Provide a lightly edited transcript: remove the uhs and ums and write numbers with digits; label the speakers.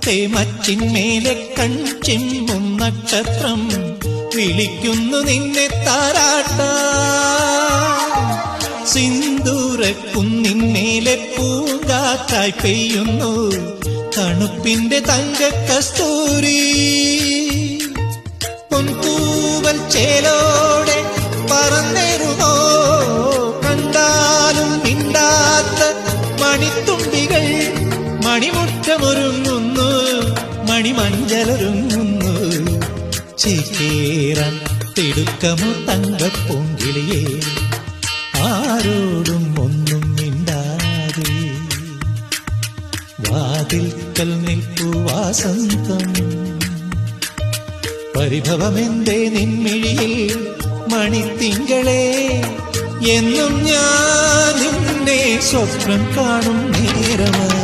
Speaker 1: തേമച്ചിന്മേലെ കൺചിമ്മും നക്ഷത്രം വിളിക്കുന്നു നിന്നെ താരാട്ടാൻ. സിന്ദൂരക്കുന്നിന്മേലെ പൂങ്കാറ്റായി പെയ്യുന്നു തണുപ്പിന്റെ തങ്ക കസ്തൂരി. പൊൻകൂവൽ ചേലോടെ പറന്നേറുമോ കണ്ടാലും മിണ്ടാത്ത മണിത്തുമ്പികൾ. മണിമുറ്റമൊരുങ്ങുന്നു മണിമഞ്ചലൊരുങ്ങുന്നു. ചേക്കേറാൻ തിടുക്കമോ തങ്കപ്പൊങ്കിളിയേ ആരോടും ഒന്നും മിണ്ടാതെ. വാതിൽക്കൽ നിൽപ്പു വാസന്തം. പരിഭവമെന്തേ നിൻമിഴിയിൽ മണിത്തിങ്കളെ. എന്നും ഞാൻ നിന്നെ സ്വപ്നം കാണും നേരമായി.